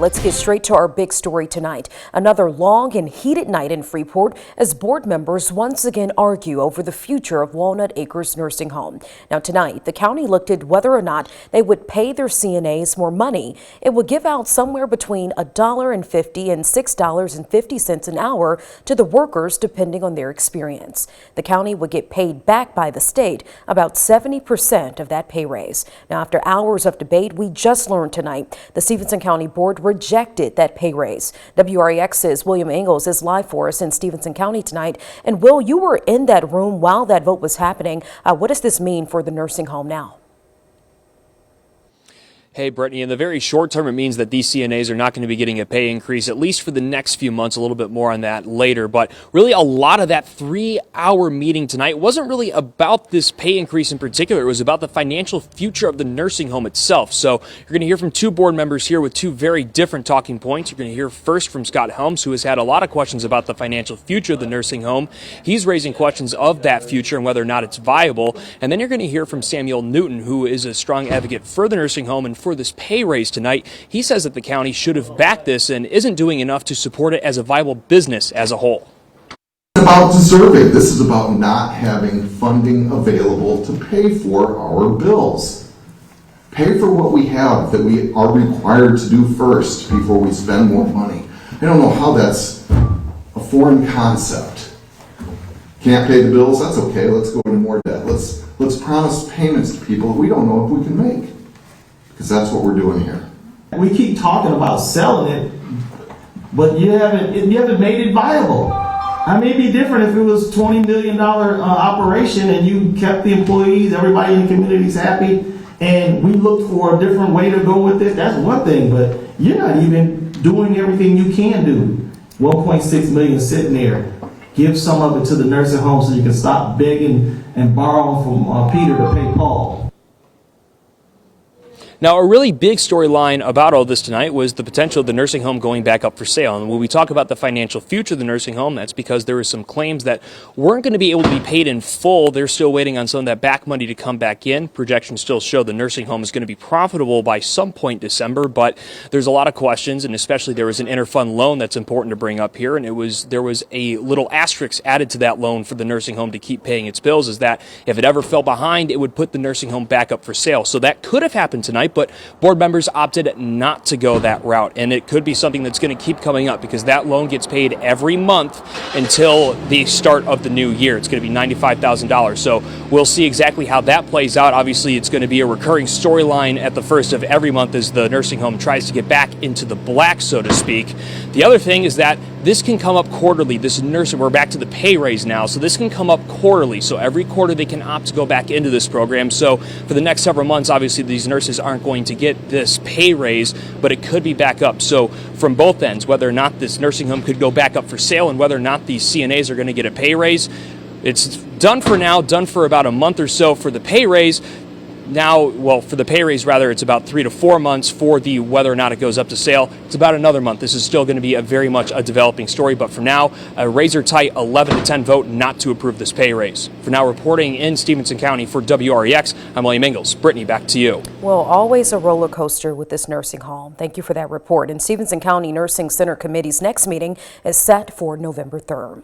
Let's get straight to our big story tonight. Another long and heated night in Freeport as board members once again argue over the future of Walnut Acres Nursing Home. Now tonight, the county looked at whether or not they would pay their CNAs more money. It would give out somewhere between $1.50 and $6.50 an hour to the workers depending on their experience. The county would get paid back by the state about 70% of that pay raise. Now after hours of debate, we just learned tonight the Stephenson County Board rejected that pay raise. WREX's William Ingalls is live for us in Stephenson County tonight. And Will, you were in that room while that vote was happening. What does this mean for the nursing home now? Hey, Brittany, in the very short term, it means that these CNAs are not going to be getting a pay increase, at least for the next few months. A little bit more on that later. But really, a lot of that 3-hour meeting tonight wasn't really about this pay increase in particular. It was about the financial future of the nursing home itself. So you're going to hear from two board members here with two very different talking points. You're going to hear first from Scott Helms, who has had a lot of questions about the financial future of the nursing home. He's raising questions of that future and whether or not it's viable. And then you're going to hear from Samuel Newton, who is a strong advocate for the nursing home and for this pay raise tonight. He says that the county should have backed this and isn't doing enough to support it as a viable business as a whole. It's about deserving. This is about not having funding available to pay for our bills. Pay for what we have that we are required to do first before we spend more money. I don't know how that's a foreign concept. Can't pay the bills? That's okay. Let's go into more debt. Let's promise payments to people that we don't know if we can make. Because that's what we're doing here. We keep talking about selling it, but you haven't made it viable. I mean, it'd be different if it was $20 million operation and you kept the employees, everybody in the community is happy, and we looked for a different way to go with it. That's one thing, but you're not even doing everything you can do. 1.6 million sitting there. Give some of it to the nursing home so you can stop begging and borrowing from Peter to pay Paul. Now, a really big storyline about all this tonight was the potential of the nursing home going back up for sale. And when we talk about the financial future of the nursing home, that's because there were some claims that weren't going to be able to be paid in full. They're still waiting on some of that back money to come back in. Projections still show the nursing home is going to be profitable by some point December, but there's a lot of questions, and especially there was an interfund loan that's important to bring up here, and there was a little asterisk added to that loan for the nursing home to keep paying its bills, is that if it ever fell behind, it would put the nursing home back up for sale. So that could have happened tonight, but board members opted not to go that route, and it could be something that's going to keep coming up because that loan gets paid every month until the start of the new year. It's going to be $95,000. So we'll see exactly how that plays out. Obviously, it's going to be a recurring storyline at the first of every month as the nursing home tries to get back into the black, so to speak. The other thing is that this can come up quarterly. We're back to the pay raise now, so this can come up quarterly. So every quarter they can opt to go back into this program. So for the next several months, obviously these nurses aren't going to get this pay raise, but it could be back up. So from both ends, whether or not this nursing home could go back up for sale and whether or not these CNAs are going to get a pay raise, it's done for now, done for about a month or so for the pay raise. Now, well, for the pay raise, rather, it's about 3 to 4 months. For the whether or not it goes up to sale, it's about another month. This is still going to be very much a developing story, but for now, a razor-tight 11-10 vote not to approve this pay raise. For now, reporting in Stephenson County for WREX, I'm William Ingalls. Brittany, back to you. Well, always a roller coaster with this nursing home. Thank you for that report. And Stephenson County Nursing Center Committee's next meeting is set for November 3rd.